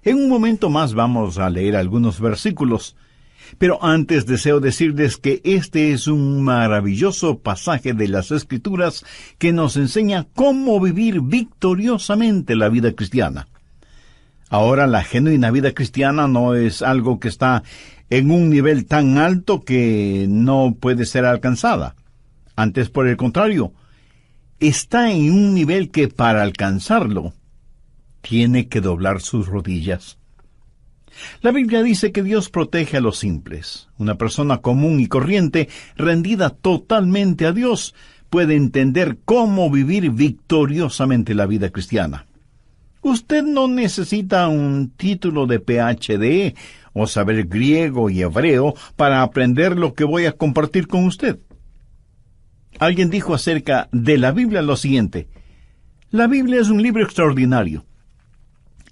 En un momento más vamos a leer algunos versículos, pero antes deseo decirles que este es un maravilloso pasaje de las Escrituras que nos enseña cómo vivir victoriosamente la vida cristiana. Ahora, la genuina vida cristiana no es algo que está en un nivel tan alto que no puede ser alcanzada. Antes, por el contrario, está en un nivel que para alcanzarlo tiene que doblar sus rodillas. La Biblia dice que Dios protege a los simples. Una persona común y corriente, rendida totalmente a Dios, puede entender cómo vivir victoriosamente la vida cristiana. Usted no necesita un título de PhD o saber griego y hebreo para aprender lo que voy a compartir con usted. Alguien dijo acerca de la Biblia lo siguiente: la Biblia es un libro extraordinario.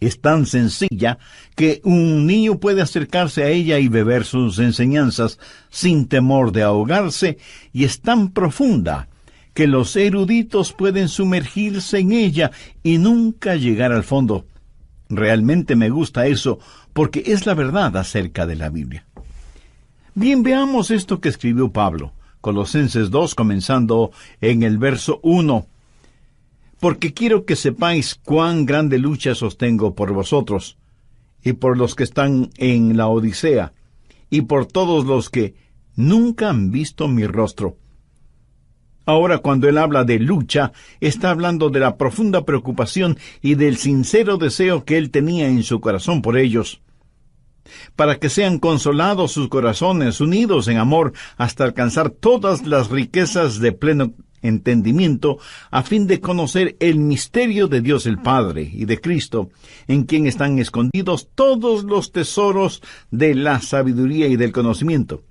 Es tan sencilla que un niño puede acercarse a ella y beber sus enseñanzas sin temor de ahogarse, y es tan profunda que los eruditos pueden sumergirse en ella y nunca llegar al fondo. Realmente me gusta eso, porque es la verdad acerca de la Biblia. Bien, veamos esto que escribió Pablo, Colosenses 2, comenzando en el verso 1. Porque quiero que sepáis cuán grande lucha sostengo por vosotros, y por los que están en la Odisea, y por todos los que nunca han visto mi rostro. Ahora, cuando él habla de lucha, está hablando de la profunda preocupación y del sincero deseo que él tenía en su corazón por ellos, para que sean consolados sus corazones, unidos en amor, hasta alcanzar todas las riquezas de pleno entendimiento, a fin de conocer el misterio de Dios el Padre y de Cristo, en quien están escondidos todos los tesoros de la sabiduría y del conocimiento.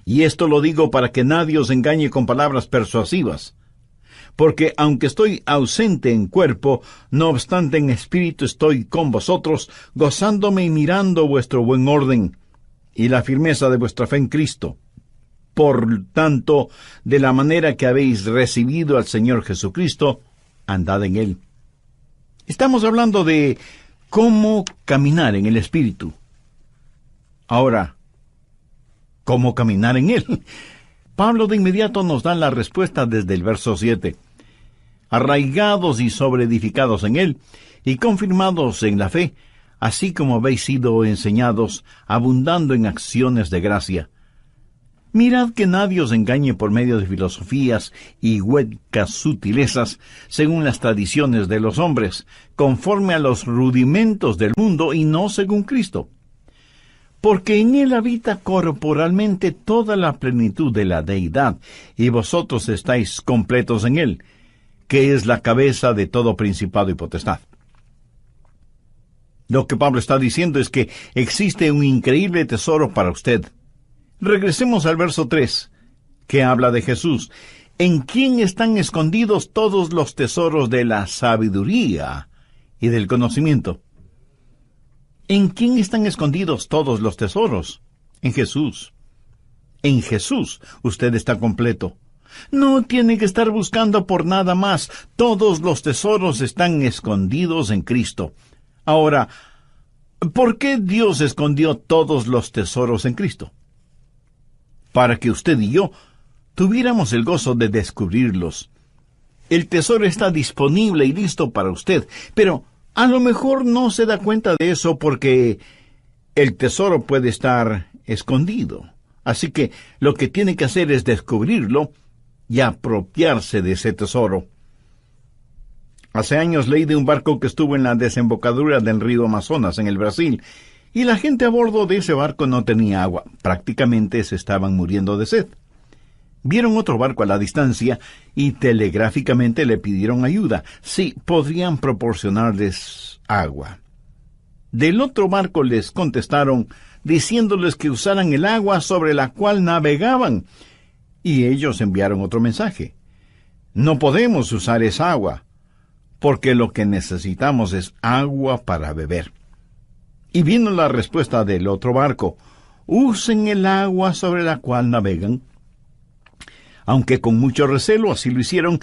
Y esto lo digo para que nadie os engañe con palabras persuasivas, porque aunque estoy ausente en cuerpo, no obstante en espíritu estoy con vosotros, gozándome y mirando vuestro buen orden y la firmeza de vuestra fe en Cristo. Por tanto, de la manera que habéis recibido al Señor Jesucristo, andad en Él. Estamos hablando de cómo caminar en el Espíritu. Ahora, ¿cómo caminar en Él? Pablo de inmediato nos da la respuesta desde el verso 7. Arraigados y sobreedificados en Él, y confirmados en la fe, así como habéis sido enseñados, abundando en acciones de gracia. Mirad que nadie os engañe por medio de filosofías y huecas sutilezas, según las tradiciones de los hombres, conforme a los rudimentos del mundo y no según Cristo. Porque en Él habita corporalmente toda la plenitud de la deidad, y vosotros estáis completos en Él, que es la cabeza de todo principado y potestad. Lo que Pablo está diciendo es que existe un increíble tesoro para usted. Regresemos al verso 3, que habla de Jesús, en quien están escondidos todos los tesoros de la sabiduría y del conocimiento. ¿En quién están escondidos todos los tesoros? En Jesús. En Jesús usted está completo. No tiene que estar buscando por nada más. Todos los tesoros están escondidos en Cristo. Ahora, ¿por qué Dios escondió todos los tesoros en Cristo? Para que usted y yo tuviéramos el gozo de descubrirlos. El tesoro está disponible y listo para usted, pero a lo mejor no se da cuenta de eso porque el tesoro puede estar escondido. Así que lo que tiene que hacer es descubrirlo y apropiarse de ese tesoro. Hace años leí de un barco que estuvo en la desembocadura del río Amazonas, en el Brasil, y la gente a bordo de ese barco no tenía agua. Prácticamente se estaban muriendo de sed. Vieron otro barco a la distancia y telegráficamente le pidieron ayuda. Sí, podrían proporcionarles agua. Del otro barco les contestaron diciéndoles que usaran el agua sobre la cual navegaban. Y ellos enviaron otro mensaje. No podemos usar esa agua, porque lo que necesitamos es agua para beber. Y vino la respuesta del otro barco: usen el agua sobre la cual navegan. Aunque con mucho recelo así lo hicieron,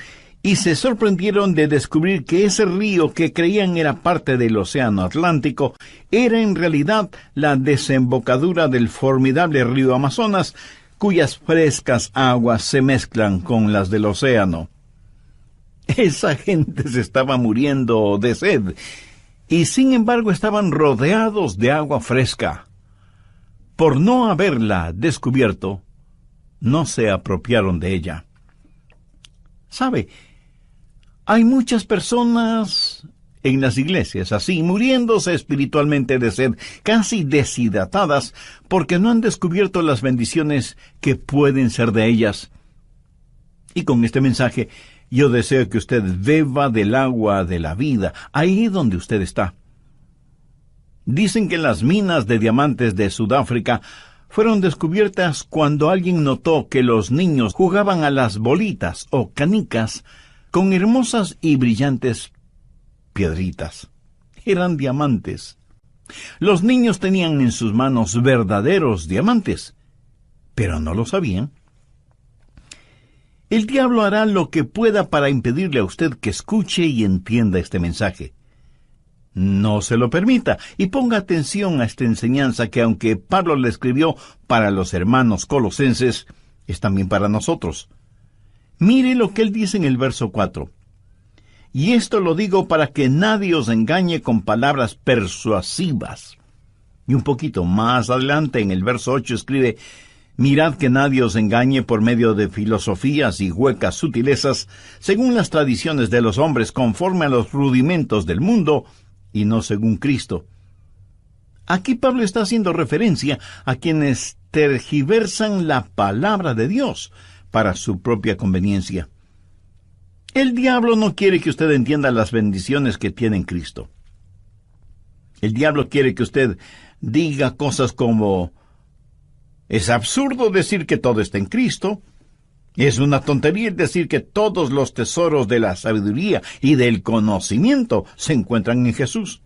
y se sorprendieron de descubrir que ese río que creían era parte del Océano Atlántico era en realidad la desembocadura del formidable río Amazonas, cuyas frescas aguas se mezclan con las del océano. Esa gente se estaba muriendo de sed, y sin embargo estaban rodeados de agua fresca. Por no haberla descubierto, no se apropiaron de ella. ¿Sabe? Hay muchas personas en las iglesias así, muriéndose espiritualmente de sed, casi deshidratadas, porque no han descubierto las bendiciones que pueden ser de ellas. Y con este mensaje, yo deseo que usted beba del agua de la vida, ahí donde usted está. Dicen que las minas de diamantes de Sudáfrica fueron descubiertas cuando alguien notó que los niños jugaban a las bolitas o canicas con hermosas y brillantes piedritas. Eran diamantes. Los niños tenían en sus manos verdaderos diamantes, pero no lo sabían. El diablo hará lo que pueda para impedirle a usted que escuche y entienda este mensaje. No se lo permita y ponga atención a esta enseñanza que, aunque Pablo la escribió para los hermanos colosenses, es también para nosotros. Mire lo que él dice en el verso 4. Y esto lo digo para que nadie os engañe con palabras persuasivas. Y un poquito más adelante, en el verso 8, escribe: mirad que nadie os engañe por medio de filosofías y huecas sutilezas, según las tradiciones de los hombres, conforme a los rudimentos del mundo, y no según Cristo. Aquí Pablo está haciendo referencia a quienes tergiversan la palabra de Dios para su propia conveniencia. El diablo no quiere que usted entienda las bendiciones que tiene en Cristo. El diablo quiere que usted diga cosas como: es absurdo decir que todo está en Cristo. Es una tontería decir que todos los tesoros de la sabiduría y del conocimiento se encuentran en Jesús.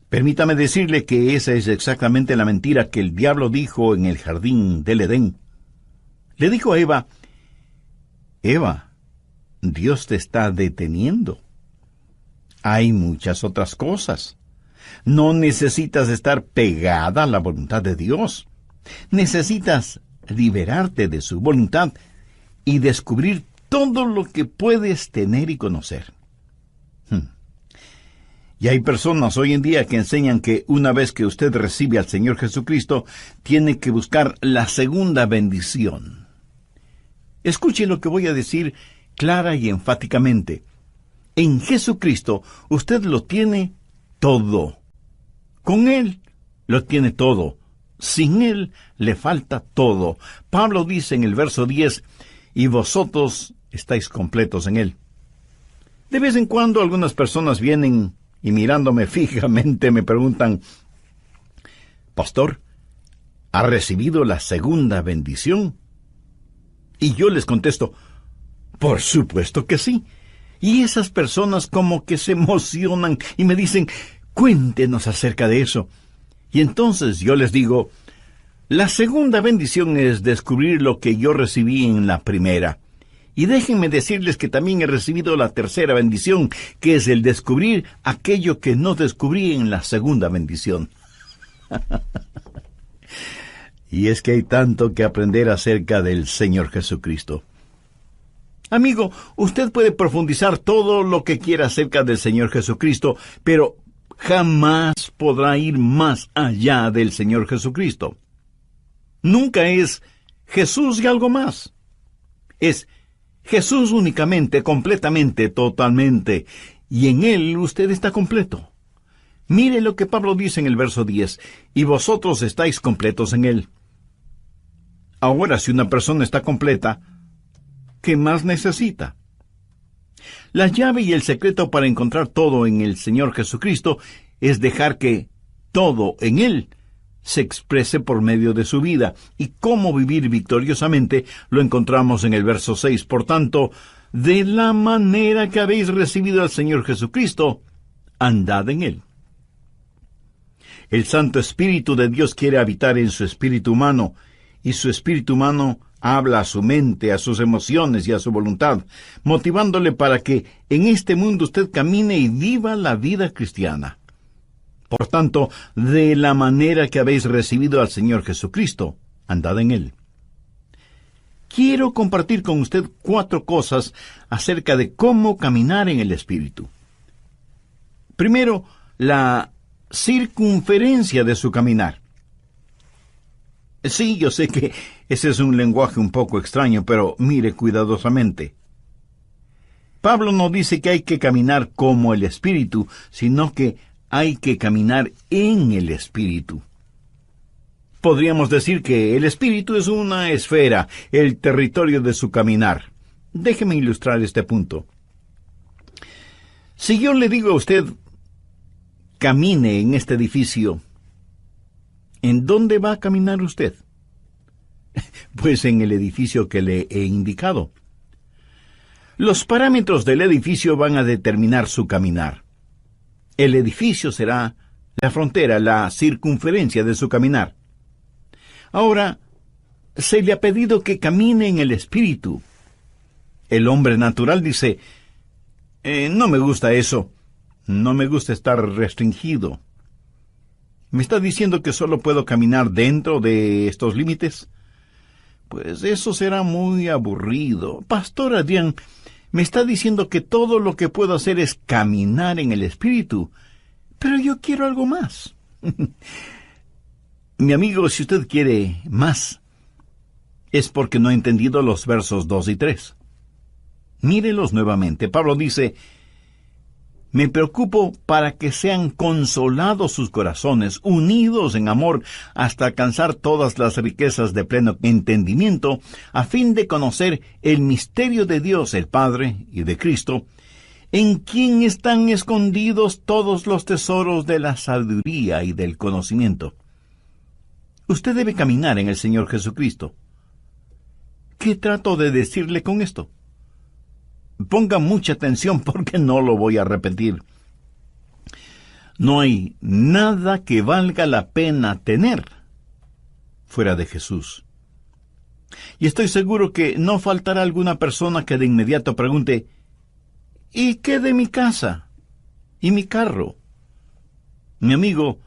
Permítame decirle que esa es exactamente la mentira que el diablo dijo en el jardín del Edén. Le dijo a Eva: Eva, Dios te está deteniendo. Hay muchas otras cosas. No necesitas estar pegada a la voluntad de Dios. Necesitas liberarte de su voluntad y descubrir todo lo que puedes tener y conocer. Y hay personas hoy en día que enseñan que una vez que usted recibe al Señor Jesucristo, tiene que buscar la segunda bendición. Escuche lo que voy a decir clara y enfáticamente. En Jesucristo usted lo tiene todo. Con Él lo tiene todo. Sin Él le falta todo. Pablo dice en el verso 10, y vosotros estáis completos en Él. De vez en cuando algunas personas vienen y mirándome fijamente me preguntan: Pastor, ¿ha recibido la segunda bendición? Y yo les contesto: por supuesto que sí. Y esas personas como que se emocionan y me dicen: cuéntenos acerca de eso. Y entonces yo les digo: la segunda bendición es descubrir lo que yo recibí en la primera. Y déjenme decirles que también he recibido la tercera bendición, que es el descubrir aquello que no descubrí en la segunda bendición. Y es que hay tanto que aprender acerca del Señor Jesucristo. Amigo, usted puede profundizar todo lo que quiera acerca del Señor Jesucristo, pero jamás podrá ir más allá del Señor Jesucristo. Nunca es Jesús y algo más. Es Jesús únicamente, completamente, totalmente, y en Él usted está completo. Mire lo que Pablo dice en el verso 10, y vosotros estáis completos en Él. Ahora, si una persona está completa, ¿qué más necesita? La llave y el secreto para encontrar todo en el Señor Jesucristo es dejar que todo en Él se exprese por medio de su vida. Y cómo vivir victoriosamente lo encontramos en el verso 6. Por tanto, de la manera que habéis recibido al Señor Jesucristo, andad en Él. El Santo Espíritu de Dios quiere habitar en su espíritu humano, y su espíritu humano Habla a su mente, a sus emociones y a su voluntad, motivándole para que en este mundo usted camine y viva la vida cristiana. Por tanto, de la manera que habéis recibido al Señor Jesucristo, andad en Él. Quiero compartir con usted 4 cosas acerca de cómo caminar en el Espíritu. Primero, la circunferencia de su caminar. Sí, yo sé que ese es un lenguaje un poco extraño, pero mire cuidadosamente. Pablo no dice que hay que caminar como el Espíritu, sino que hay que caminar en el Espíritu. Podríamos decir que el Espíritu es una esfera, el territorio de su caminar. Déjeme ilustrar este punto. Si yo le digo a usted, camine en este edificio, ¿en dónde va a caminar usted? Pues en el edificio que le he indicado. Los parámetros del edificio van a determinar su caminar. El edificio será la frontera, la circunferencia de su caminar. Ahora, se le ha pedido que camine en el Espíritu. El hombre natural dice, no me gusta eso, no me gusta estar restringido. ¿Me está diciendo que solo puedo caminar dentro de estos límites? Pues eso será muy aburrido. Pastor Adrián, me está diciendo que todo lo que puedo hacer es caminar en el Espíritu, pero yo quiero algo más. Mi amigo, si usted quiere más, es porque no ha entendido los versos 2 y 3. Mírelos nuevamente. Pablo dice, me preocupo para que sean consolados sus corazones, unidos en amor, hasta alcanzar todas las riquezas de pleno entendimiento, a fin de conocer el misterio de Dios el Padre y de Cristo, en quien están escondidos todos los tesoros de la sabiduría y del conocimiento. Usted debe caminar en el Señor Jesucristo. ¿Qué trato de decirle con esto? Ponga mucha atención porque no lo voy a repetir. No hay nada que valga la pena tener fuera de Jesús. Y estoy seguro que no faltará alguna persona que de inmediato pregunte, ¿y qué de mi casa? ¿Y mi carro? Mi amigo,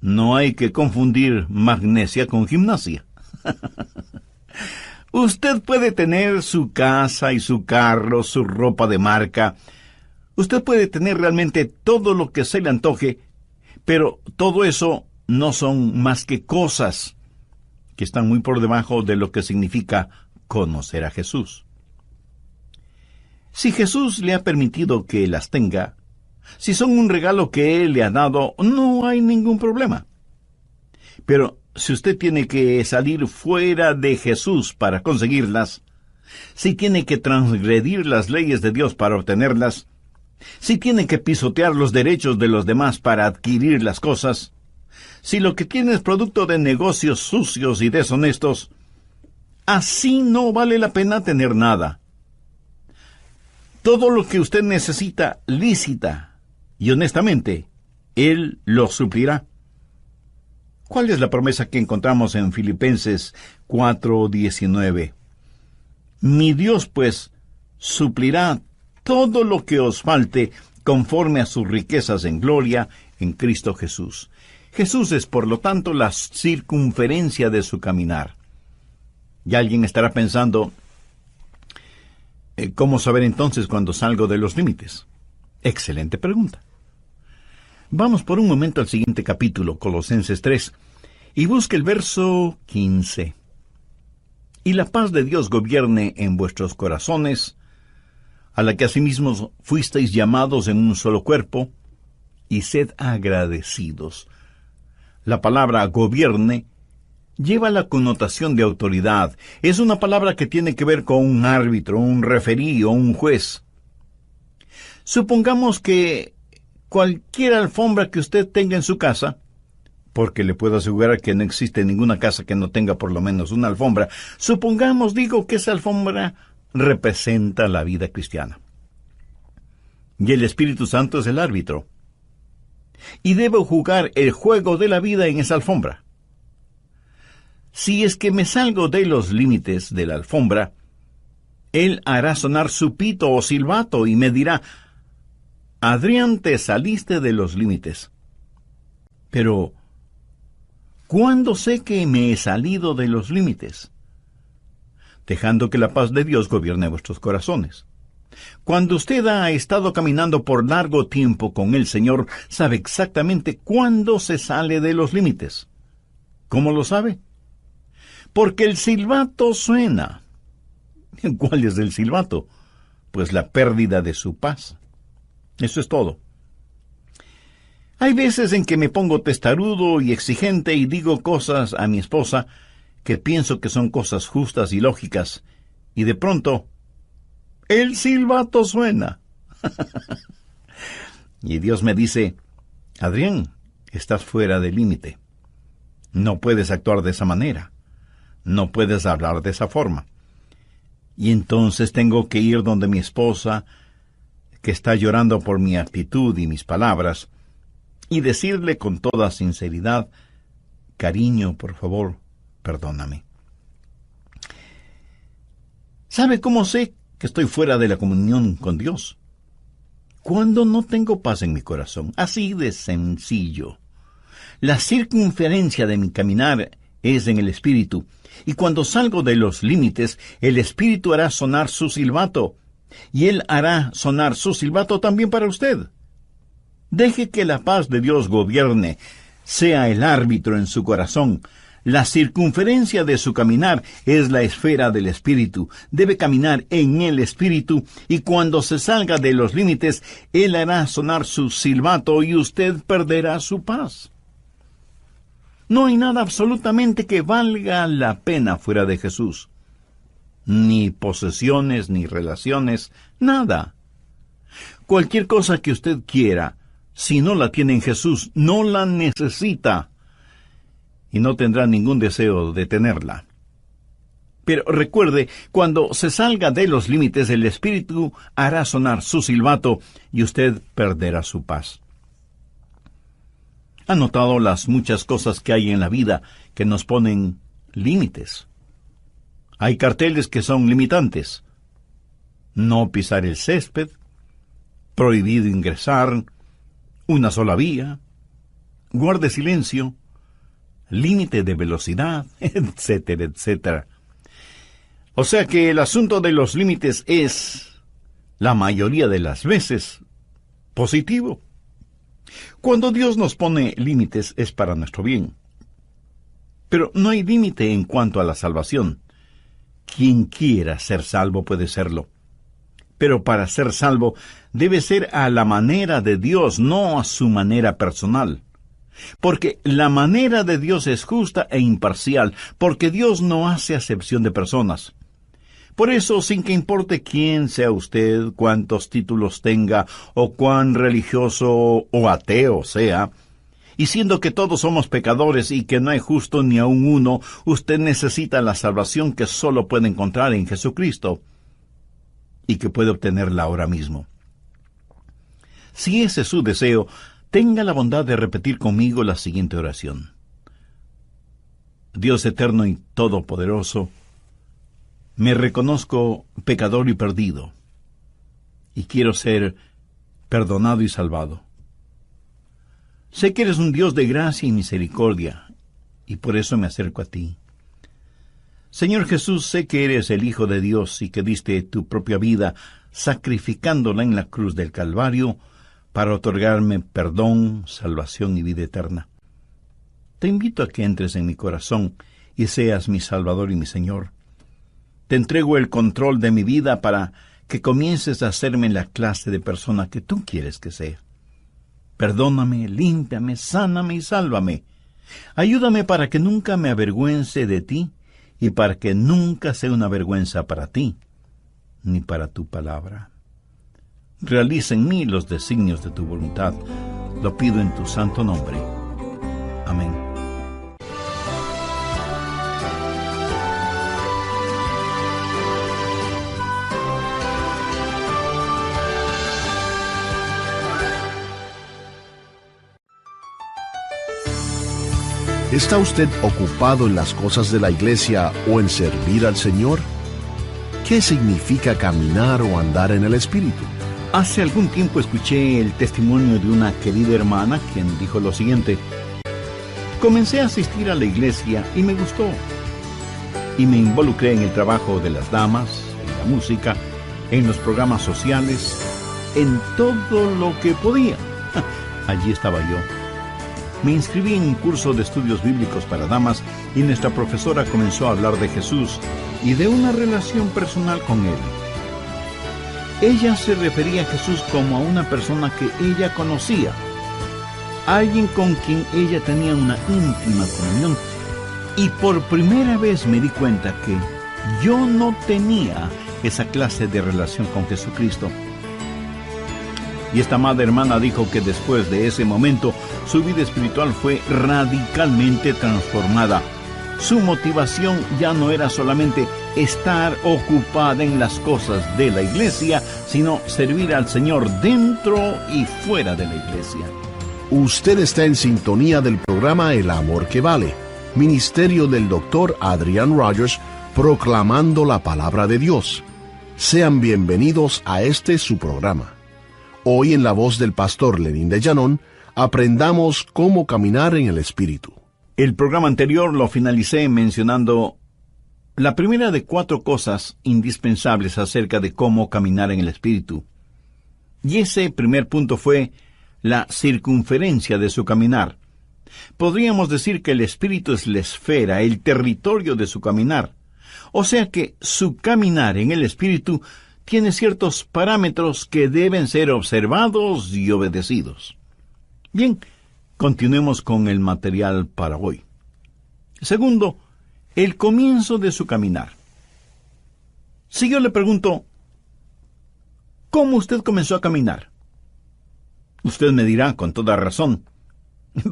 no hay que confundir magnesia con gimnasia. Usted puede tener su casa y su carro, su ropa de marca. Usted puede tener realmente todo lo que se le antoje, pero todo eso no son más que cosas que están muy por debajo de lo que significa conocer a Jesús. Si Jesús le ha permitido que las tenga, si son un regalo que Él le ha dado, no hay ningún problema. Pero si usted tiene que salir fuera de Jesús para conseguirlas, si tiene que transgredir las leyes de Dios para obtenerlas, si tiene que pisotear los derechos de los demás para adquirir las cosas, si lo que tiene es producto de negocios sucios y deshonestos, así no vale la pena tener nada. Todo lo que usted necesita lícita y honestamente, Él lo suplirá. ¿Cuál es la promesa que encontramos en Filipenses 4:19? Mi Dios, pues, suplirá todo lo que os falte conforme a sus riquezas en gloria en Cristo Jesús. Jesús es, por lo tanto, la circunferencia de su caminar. Y alguien estará pensando, ¿cómo saber entonces cuando salgo de los límites? Excelente pregunta. Vamos por un momento al siguiente capítulo, Colosenses 3, y busque el verso 15. Y la paz de Dios gobierne en vuestros corazones, a la que asimismo fuisteis llamados en un solo cuerpo, y sed agradecidos. La palabra gobierne lleva la connotación de autoridad. Es una palabra que tiene que ver con un árbitro, un referí o un juez. Supongamos que cualquier alfombra que usted tenga en su casa, porque le puedo asegurar que no existe ninguna casa que no tenga por lo menos una alfombra, supongamos, digo, que esa alfombra representa la vida cristiana. Y el Espíritu Santo es el árbitro. Y debo jugar el juego de la vida en esa alfombra. Si es que me salgo de los límites de la alfombra, Él hará sonar su pito o silbato y me dirá: Adrián, te saliste de los límites. Pero, ¿cuándo sé que me he salido de los límites? Dejando que la paz de Dios gobierne vuestros corazones. Cuando usted ha estado caminando por largo tiempo con el Señor, sabe exactamente cuándo se sale de los límites. ¿Cómo lo sabe? Porque el silbato suena. ¿Cuál es el silbato? Pues la pérdida de su paz. Eso es todo. Hay veces en que me pongo testarudo y exigente y digo cosas a mi esposa que pienso que son cosas justas y lógicas, y de pronto el silbato suena. Y Dios me dice: Adrián, estás fuera de límite. No puedes actuar de esa manera. No puedes hablar de esa forma. Y entonces tengo que ir donde mi esposa, que está llorando por mi actitud y mis palabras, y decirle con toda sinceridad: cariño, por favor, perdóname. ¿Sabe cómo sé que estoy fuera de la comunión con Dios? Cuando no tengo paz en mi corazón. Así de sencillo. La circunferencia de mi caminar es en el Espíritu, y cuando salgo de los límites, el Espíritu hará sonar su silbato, y Él hará sonar su silbato también para usted. Deje que la paz de Dios gobierne, sea el árbitro en su corazón. La circunferencia de su caminar es la esfera del Espíritu. Debe caminar en el Espíritu, y cuando se salga de los límites, Él hará sonar su silbato y usted perderá su paz. No hay nada absolutamente que valga la pena fuera de Jesús. Ni posesiones, ni relaciones, nada. Cualquier cosa que usted quiera, si no la tiene en Jesús, no la necesita, y no tendrá ningún deseo de tenerla. Pero recuerde, cuando se salga de los límites, el Espíritu hará sonar su silbato y usted perderá su paz. ¿Ha notado las muchas cosas que hay en la vida que nos ponen límites? Hay carteles que son limitantes. No pisar el césped, prohibido ingresar, una sola vía, guarde silencio, límite de velocidad, etcétera, etcétera. O sea que el asunto de los límites es, la mayoría de las veces, positivo. Cuando Dios nos pone límites es para nuestro bien. Pero no hay límite en cuanto a la salvación. Quien quiera ser salvo puede serlo. Pero para ser salvo debe ser a la manera de Dios, no a su manera personal. Porque la manera de Dios es justa e imparcial, porque Dios no hace acepción de personas. Por eso, sin que importe quién sea usted, cuántos títulos tenga, o cuán religioso o ateo sea, y siendo que todos somos pecadores y que no hay justo ni aun uno, usted necesita la salvación que solo puede encontrar en Jesucristo, y que puede obtenerla ahora mismo. Si ese es su deseo, tenga la bondad de repetir conmigo la siguiente oración. Dios eterno y todopoderoso, me reconozco pecador y perdido, y quiero ser perdonado y salvado. Sé que eres un Dios de gracia y misericordia, y por eso me acerco a ti. Señor Jesús, sé que eres el Hijo de Dios y que diste tu propia vida, sacrificándola en la cruz del Calvario, para otorgarme perdón, salvación y vida eterna. Te invito a que entres en mi corazón y seas mi Salvador y mi Señor. Te entrego el control de mi vida para que comiences a hacerme la clase de persona que tú quieres que sea. Perdóname, límpiame, sáname y sálvame. Ayúdame para que nunca me avergüence de ti y para que nunca sea una vergüenza para ti, ni para tu palabra. Realiza en mí los designios de tu voluntad. Lo pido en tu santo nombre. Amén. ¿Está usted ocupado en las cosas de la iglesia o en servir al Señor? ¿Qué significa caminar o andar en el Espíritu? Hace algún tiempo escuché el testimonio de una querida hermana quien dijo lo siguiente: comencé a asistir a la iglesia y me gustó. Y me involucré en el trabajo de las damas, en la música, en los programas sociales, en todo lo que podía. Allí estaba yo. Me inscribí en un curso de estudios bíblicos para damas y nuestra profesora comenzó a hablar de Jesús y de una relación personal con Él. Ella se refería a Jesús como a una persona que ella conocía, alguien con quien ella tenía una íntima comunión. Y por primera vez me di cuenta que yo no tenía esa clase de relación con Jesucristo. Y esta amada hermana dijo que después de ese momento su vida espiritual fue radicalmente transformada. Su motivación ya no era solamente estar ocupada en las cosas de la iglesia, sino servir al Señor dentro y fuera de la iglesia. Usted está en sintonía del programa El Amor que Vale, ministerio del Dr. Adrian Rogers, proclamando la palabra de Dios. Sean bienvenidos a su programa. Hoy, en la voz del pastor Lenín de Llanón, aprendamos cómo caminar en el Espíritu. El programa anterior lo finalicé mencionando la primera de 4 cosas indispensables acerca de cómo caminar en el Espíritu. Y ese primer punto fue la circunferencia de su caminar. Podríamos decir que el Espíritu es la esfera, el territorio de su caminar. O sea que su caminar en el Espíritu tiene ciertos parámetros que deben ser observados y obedecidos. Bien, continuemos con el material para hoy. Segundo, el comienzo de su caminar. Si yo le pregunto, ¿cómo usted comenzó a caminar? Usted me dirá con toda razón: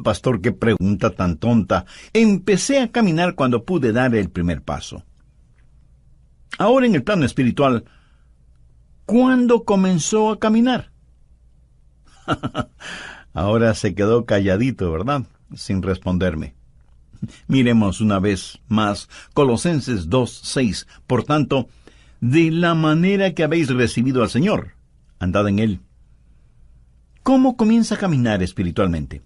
pastor, qué pregunta tan tonta. Empecé a caminar cuando pude dar el primer paso. Ahora, en el plano espiritual, ¿cuándo comenzó a caminar? Ahora se quedó calladito, ¿verdad? Sin responderme. Miremos una vez más Colosenses 2:6. Por tanto, de la manera que habéis recibido al Señor, andad en Él. ¿Cómo comienza a caminar espiritualmente?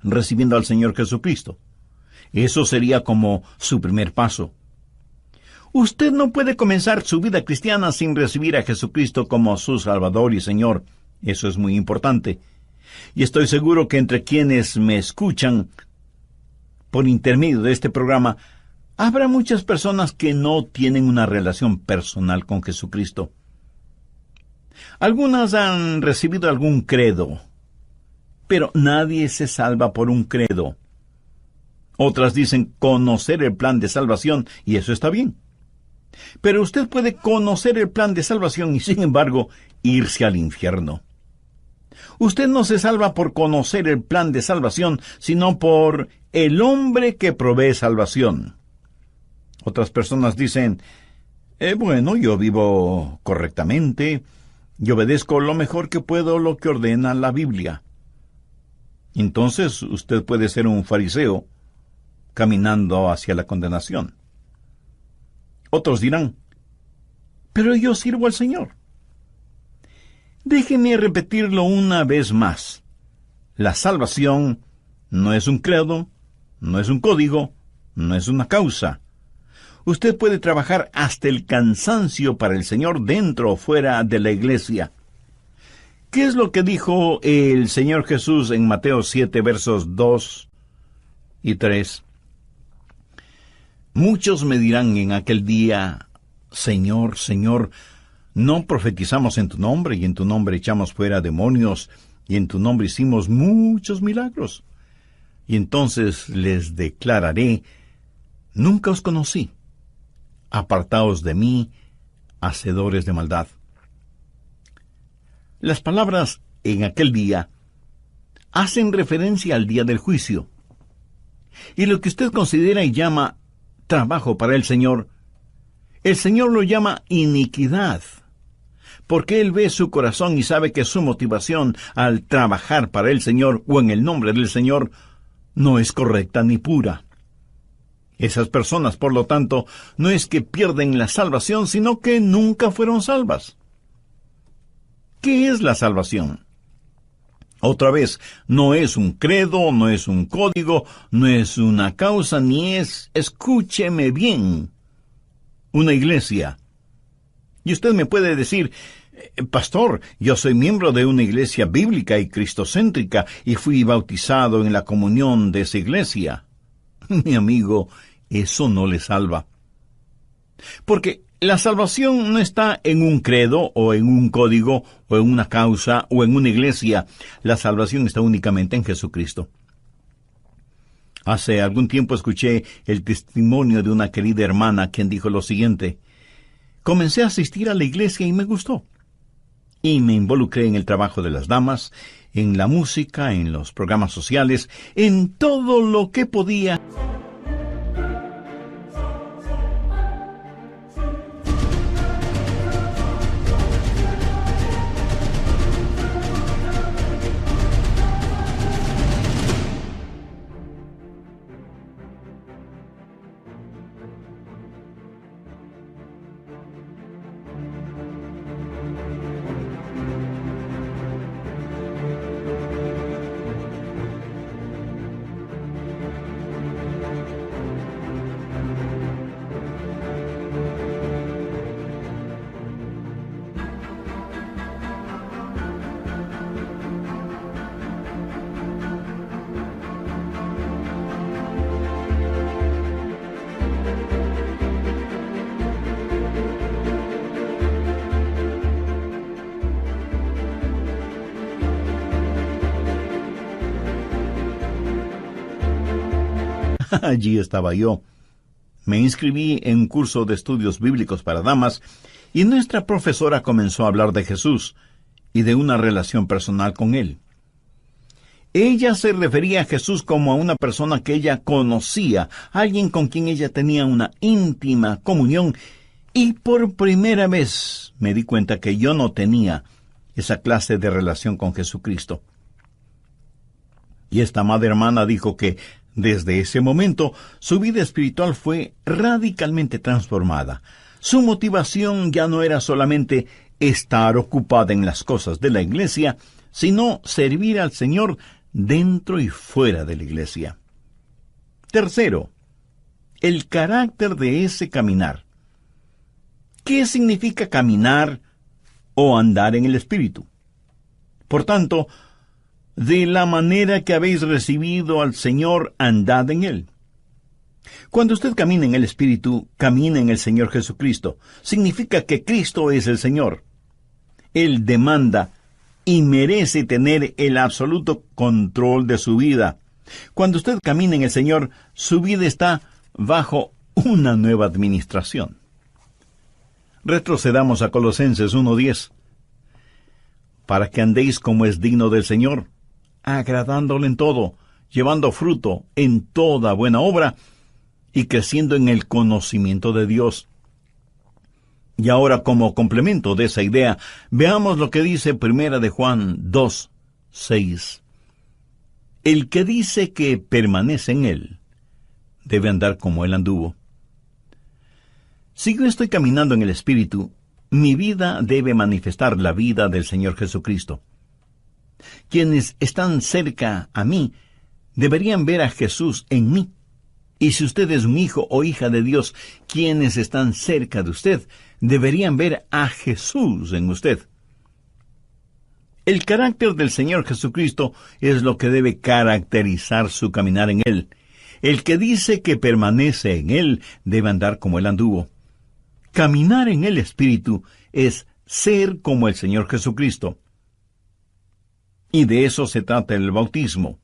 Recibiendo al Señor Jesucristo. Eso sería como su primer paso. Usted no puede comenzar su vida cristiana sin recibir a Jesucristo como su Salvador y Señor. Eso es muy importante. Y estoy seguro que entre quienes me escuchan por intermedio de este programa, habrá muchas personas que no tienen una relación personal con Jesucristo. Algunas han recibido algún credo, pero nadie se salva por un credo. Otras dicen conocer el plan de salvación, y eso está bien. Pero usted puede conocer el plan de salvación y, sin embargo, irse al infierno. Usted no se salva por conocer el plan de salvación, sino por el hombre que provee salvación. Otras personas dicen, bueno, yo vivo correctamente, y obedezco lo mejor que puedo lo que ordena la Biblia. Entonces usted puede ser un fariseo caminando hacia la condenación. Otros dirán, pero yo sirvo al Señor. Déjeme repetirlo una vez más. La salvación no es un credo, no es un código, no es una causa. Usted puede trabajar hasta el cansancio para el Señor dentro o fuera de la iglesia. ¿Qué es lo que dijo el Señor Jesús en Mateo 7, versos 2 y 3? Muchos me dirán en aquel día, Señor, Señor, ¿no profetizamos en tu nombre, y en tu nombre echamos fuera demonios, y en tu nombre hicimos muchos milagros? Y entonces les declararé, nunca os conocí. Apartaos de mí, hacedores de maldad. Las palabras en aquel día hacen referencia al día del juicio. Y lo que usted considera y llama trabajo para el Señor lo llama iniquidad, porque Él ve su corazón y sabe que su motivación al trabajar para el Señor o en el nombre del Señor no es correcta ni pura. Esas personas, por lo tanto, no es que pierden la salvación, sino que nunca fueron salvas. ¿Qué es la salvación? Otra vez, no es un credo, no es un código, no es una causa, ni es, escúcheme bien, una iglesia. Y usted me puede decir, pastor, yo soy miembro de una iglesia bíblica y cristocéntrica y fui bautizado en la comunión de esa iglesia. Mi amigo, eso no le salva. Porque la salvación no está en un credo o en un código o en una causa o en una iglesia. La salvación está únicamente en Jesucristo. Hace algún tiempo escuché el testimonio de una querida hermana quien dijo lo siguiente: comencé a asistir a la iglesia y me gustó. Y me involucré en el trabajo de las damas, en la música, en los programas sociales, en todo lo que podía. Allí estaba yo. Me inscribí en un curso de estudios bíblicos para damas y nuestra profesora comenzó a hablar de Jesús y de una relación personal con Él. Ella se refería a Jesús como a una persona que ella conocía, alguien con quien ella tenía una íntima comunión, y por primera vez me di cuenta que yo no tenía esa clase de relación con Jesucristo. Y esta amada hermana dijo que desde ese momento su vida espiritual fue radicalmente transformada. Su motivación ya no era solamente estar ocupada en las cosas de la iglesia, sino servir al Señor dentro y fuera de la iglesia. Tercero, el carácter de ese caminar. ¿Qué significa caminar o andar en el Espíritu? Por tanto, de la manera que habéis recibido al Señor, andad en Él. Cuando usted camina en el Espíritu, camina en el Señor Jesucristo. Significa que Cristo es el Señor. Él demanda y merece tener el absoluto control de su vida. Cuando usted camina en el Señor, su vida está bajo una nueva administración. Retrocedamos a Colosenses 1:10. Para que andéis como es digno del Señor, agradándole en todo, llevando fruto en toda buena obra y creciendo en el conocimiento de Dios. Y ahora, como complemento de esa idea, veamos lo que dice 1 de Juan 2:6. El que dice que permanece en Él, debe andar como Él anduvo. Si yo estoy caminando en el Espíritu, mi vida debe manifestar la vida del Señor Jesucristo. Quienes están cerca a mí deberían ver a Jesús en mí. Y si usted es un hijo o hija de Dios, quienes están cerca de usted deberían ver a Jesús en usted. El carácter del Señor Jesucristo es lo que debe caracterizar su caminar en Él. El que dice que permanece en Él debe andar como Él anduvo. Caminar en el Espíritu es ser como el Señor Jesucristo. Y de eso se trata el bautismo.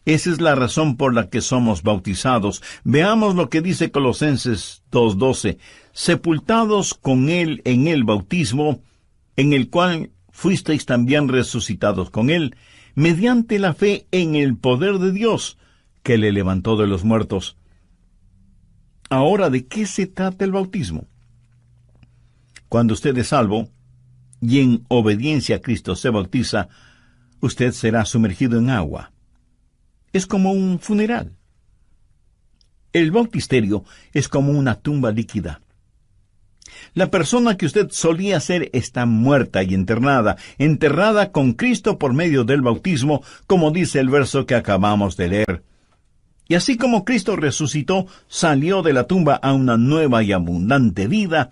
Esa es la razón por la que somos bautizados. Veamos lo que dice Colosenses 2:12. Sepultados con Él en el bautismo, en el cual fuisteis también resucitados con Él, mediante la fe en el poder de Dios, que le levantó de los muertos. Ahora, ¿de qué se trata el bautismo? Cuando usted es salvo, y en obediencia a Cristo se bautiza, usted será sumergido en agua. es como un funeral. El bautisterio es como una tumba líquida. La persona que usted solía ser está muerta y enterrada con Cristo por medio del bautismo, como dice el verso que acabamos de leer. Y así como Cristo resucitó, salió de la tumba a una nueva y abundante vida,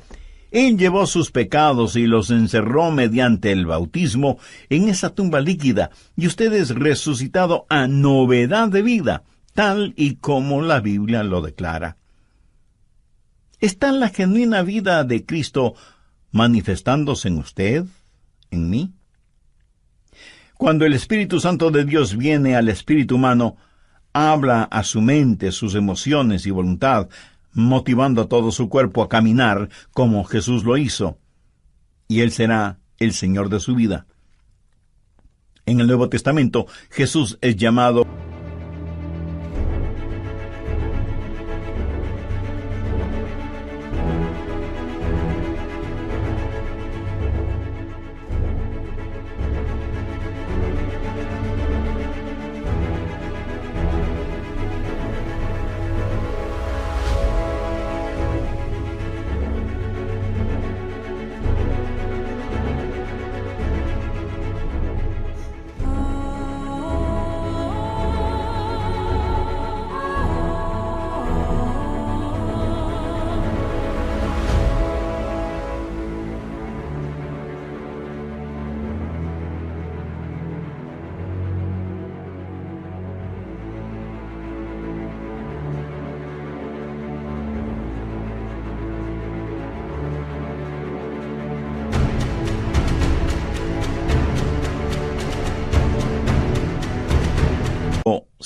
Él llevó sus pecados y los encerró mediante el bautismo en esa tumba líquida, y usted es resucitado a novedad de vida, tal y como la Biblia lo declara. ¿Está la genuina vida de Cristo manifestándose en usted, en mí? Cuando el Espíritu Santo de Dios viene al espíritu humano, habla a su mente, sus emociones y voluntad, motivando a todo su cuerpo a caminar como Jesús lo hizo, y Él será el Señor de su vida. En el Nuevo Testamento, Jesús es llamado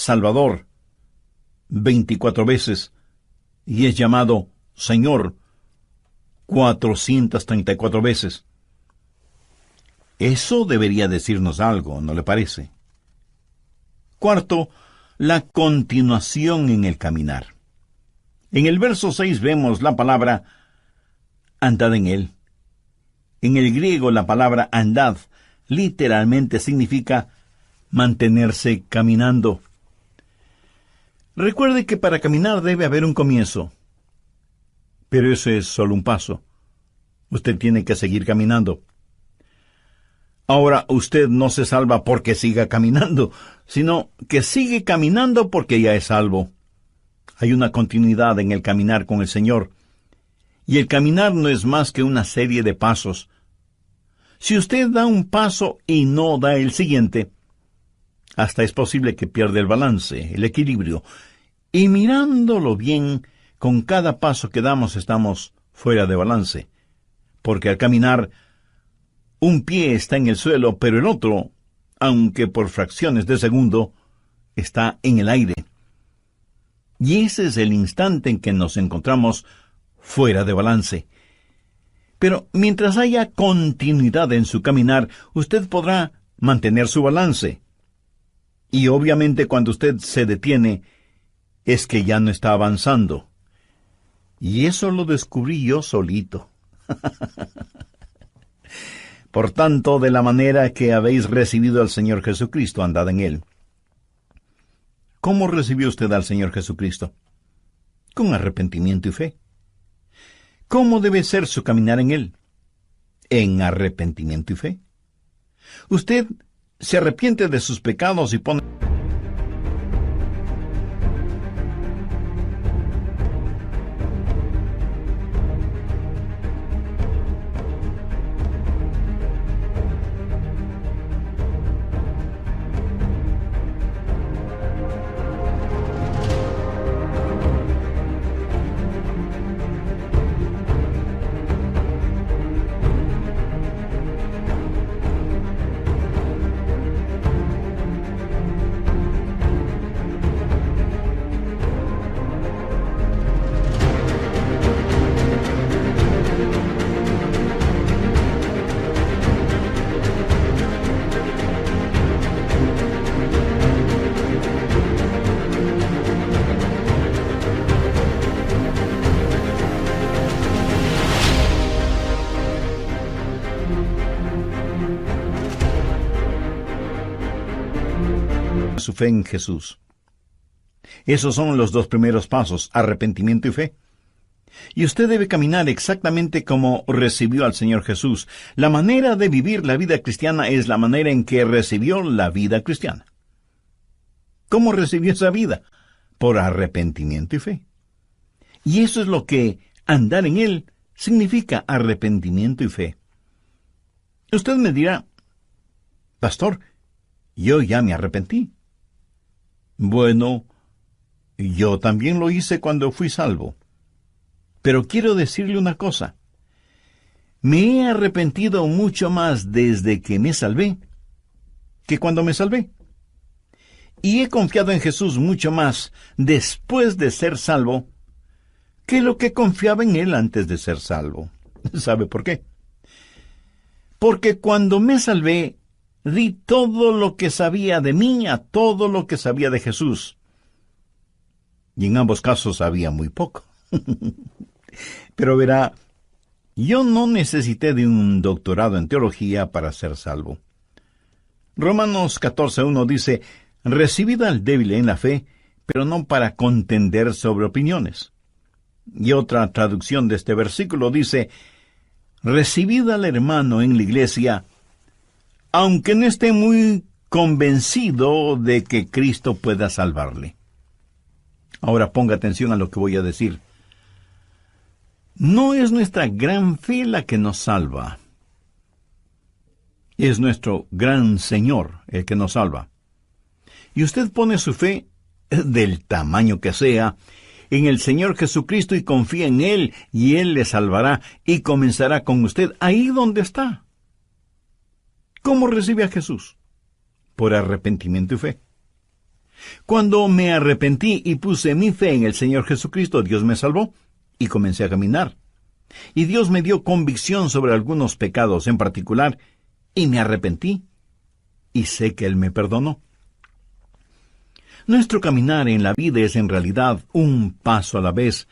Salvador 24 veces y es llamado Señor 434 veces. Eso debería decirnos algo, ¿no le parece? Cuarto, la continuación en el caminar. En el verso 6 vemos la palabra andad en él. En el griego la palabra andad literalmente significa mantenerse caminando. Recuerde que para caminar debe haber un comienzo. Pero eso es solo un paso. Usted tiene que seguir caminando. Ahora, usted no se salva porque siga caminando, sino que sigue caminando porque ya es salvo. Hay una continuidad en el caminar con el Señor. Y el caminar no es más que una serie de pasos. Si usted da un paso y no da el siguiente, hasta es posible que pierda el balance, el equilibrio. Y mirándolo bien, con cada paso que damos estamos fuera de balance. Porque al caminar, un pie está en el suelo, pero el otro, aunque por fracciones de segundo, está en el aire. Y ese es el instante en que nos encontramos fuera de balance. Pero mientras haya continuidad en su caminar, usted podrá mantener su balance. Y obviamente cuando usted se detiene, es que ya no está avanzando. Y eso lo descubrí yo solito. Por tanto, de la manera que habéis recibido al Señor Jesucristo, andad en Él. ¿Cómo recibió usted al Señor Jesucristo? Con arrepentimiento y fe. ¿Cómo debe ser su caminar en Él? En arrepentimiento y fe. Usted se arrepiente de sus pecados y pone su fe en Jesús. Esos son los dos primeros pasos, arrepentimiento y fe. Y usted debe caminar exactamente como recibió al Señor Jesús. La manera de vivir la vida cristiana es la manera en que recibió la vida cristiana. ¿Cómo recibió esa vida? Por arrepentimiento y fe. Y eso es lo que andar en Él significa, arrepentimiento y fe. Usted me dirá, pastor, yo ya me arrepentí. Bueno, yo también lo hice cuando fui salvo. Pero quiero decirle una cosa. Me he arrepentido mucho más desde que me salvé que cuando me salvé. Y he confiado en Jesús mucho más después de ser salvo que lo que confiaba en Él antes de ser salvo. ¿Sabe por qué? Porque cuando me salvé, di todo lo que sabía de mí a todo lo que sabía de Jesús. Y en ambos casos sabía muy poco. Pero verá, yo no necesité de un doctorado en teología para ser salvo. Romanos 14:1 dice, recibid al débil en la fe, pero no para contender sobre opiniones. Y otra traducción de este versículo dice, recibid al hermano en la iglesia, aunque no esté muy convencido de que Cristo pueda salvarle. Ahora ponga atención a lo que voy a decir. No es nuestra gran fe la que nos salva. Es nuestro gran Señor el que nos salva. Y usted pone su fe, del tamaño que sea, en el Señor Jesucristo y confía en Él, y Él le salvará y comenzará con usted ahí donde está. ¿Cómo recibe a Jesús? Por arrepentimiento y fe. Cuando me arrepentí y puse mi fe en el Señor Jesucristo, Dios me salvó y comencé a caminar. Y Dios me dio convicción sobre algunos pecados en particular, y me arrepentí, y sé que Él me perdonó. Nuestro caminar en la vida es en realidad un paso a la vez,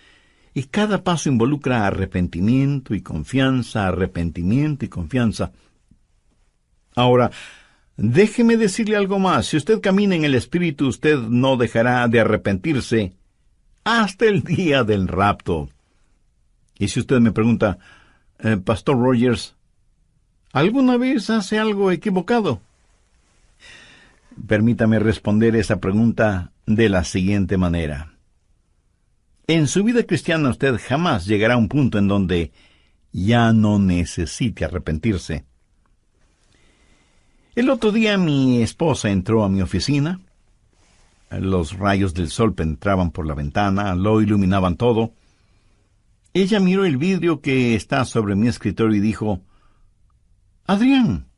y cada paso involucra arrepentimiento y confianza, arrepentimiento y confianza. Ahora, déjeme decirle algo más. Si usted camina en el Espíritu, usted no dejará de arrepentirse hasta el día del rapto. Y si usted me pregunta, Pastor Rogers, ¿alguna vez hace algo equivocado? Permítame responder esa pregunta de la siguiente manera. En su vida cristiana usted jamás llegará a un punto en donde ya no necesite arrepentirse. El otro día mi esposa entró a mi oficina. Los rayos del sol penetraban por la ventana, lo iluminaban todo. Ella miró el vidrio que está sobre mi escritorio y dijo, Adrián,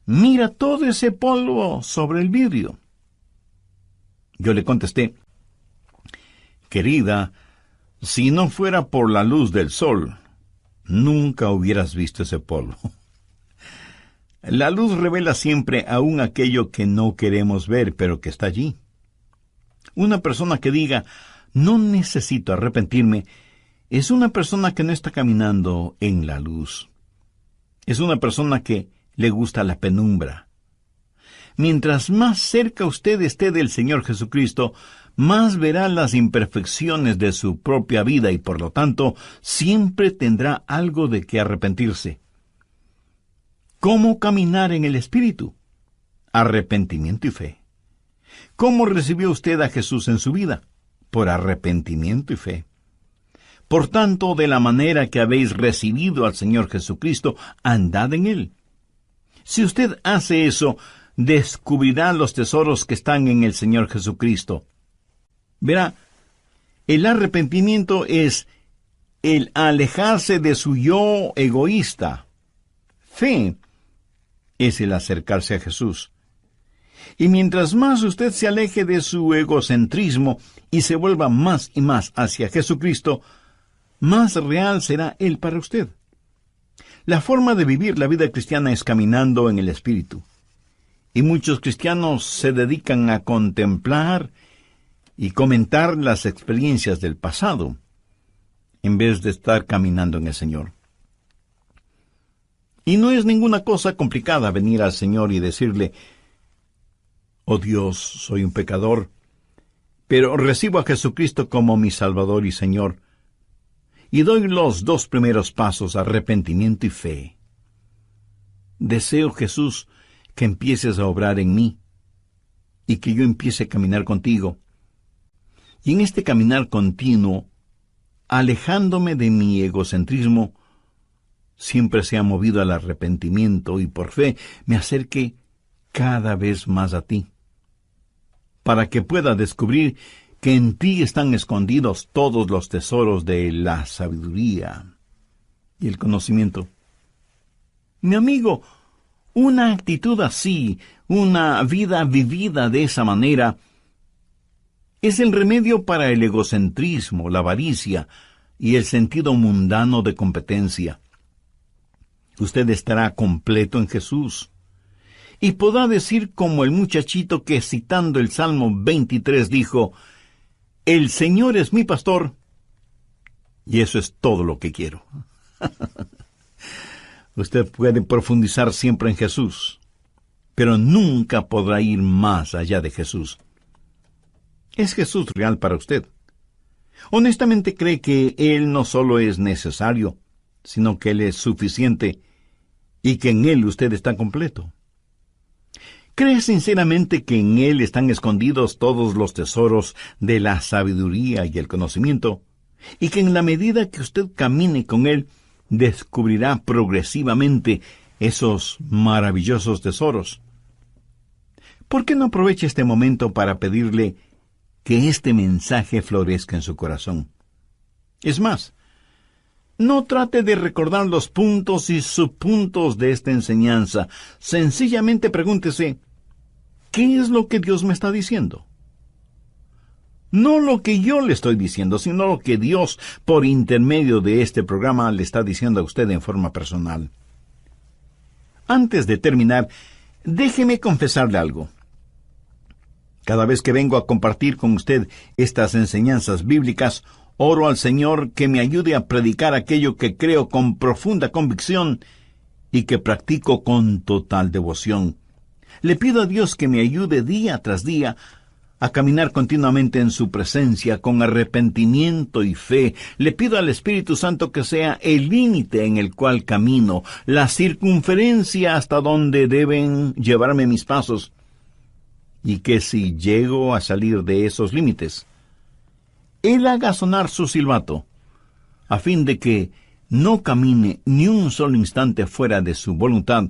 mira todo ese polvo sobre el vidrio. Yo le contesté, querida, si no fuera por la luz del sol, nunca hubieras visto ese polvo. La luz revela siempre aún aquello que no queremos ver, pero que está allí. Una persona que diga, no necesito arrepentirme, es una persona que no está caminando en la luz. Es una persona que le gusta la penumbra. Mientras más cerca usted esté del Señor Jesucristo, más verá las imperfecciones de su propia vida y por lo tanto siempre tendrá algo de qué arrepentirse. ¿Cómo caminar en el Espíritu? Arrepentimiento y fe. ¿Cómo recibió usted a Jesús en su vida? Por arrepentimiento y fe. Por tanto, de la manera que habéis recibido al Señor Jesucristo, andad en Él. Si usted hace eso, descubrirá los tesoros que están en el Señor Jesucristo. Verá, el arrepentimiento es el alejarse de su yo egoísta. Fe es el acercarse a Jesús. Y mientras más usted se aleje de su egocentrismo y se vuelva más y más hacia Jesucristo, más real será Él para usted. La forma de vivir la vida cristiana es caminando en el Espíritu. Y muchos cristianos se dedican a contemplar y comentar las experiencias del pasado, en vez de estar caminando en el Señor. Y no es ninguna cosa complicada venir al Señor y decirle, oh Dios, soy un pecador, pero recibo a Jesucristo como mi Salvador y Señor, y doy los 2 primeros pasos, arrepentimiento y fe. Deseo, Jesús, que empieces a obrar en mí, y que yo empiece a caminar contigo. Y en este caminar continuo, alejándome de mi egocentrismo, siempre sea movido al arrepentimiento y por fe me acerque cada vez más a ti, para que pueda descubrir que en ti están escondidos todos los tesoros de la sabiduría y el conocimiento. Mi amigo, una actitud así, una vida vivida de esa manera, es el remedio para el egocentrismo, la avaricia y el sentido mundano de competencia. Usted estará completo en Jesús, y podrá decir como el muchachito que, citando el Salmo 23, dijo: «El Señor es mi pastor, y eso es todo lo que quiero». Usted puede profundizar siempre en Jesús, pero nunca podrá ir más allá de Jesús. ¿Es Jesús real para usted? ¿Honestamente cree que Él no solo es necesario, sino que Él es suficiente y que en Él usted está completo? ¿Cree sinceramente que en Él están escondidos todos los tesoros de la sabiduría y el conocimiento, y que en la medida que usted camine con Él, descubrirá progresivamente esos maravillosos tesoros? ¿Por qué no aprovecha este momento para pedirle que este mensaje florezca en su corazón? Es más, no trate de recordar los puntos y subpuntos de esta enseñanza. Sencillamente pregúntese: ¿qué es lo que Dios me está diciendo? No lo que yo le estoy diciendo, sino lo que Dios, por intermedio de este programa, le está diciendo a usted en forma personal. Antes de terminar, déjeme confesarle algo. Cada vez que vengo a compartir con usted estas enseñanzas bíblicas, oro al Señor que me ayude a predicar aquello que creo con profunda convicción y que practico con total devoción. Le pido a Dios que me ayude día tras día a caminar continuamente en su presencia con arrepentimiento y fe. Le pido al Espíritu Santo que sea el límite en el cual camino, la circunferencia hasta donde deben llevarme mis pasos, y que si llego a salir de esos límites, Él haga sonar su silbato, a fin de que no camine ni un solo instante fuera de su voluntad,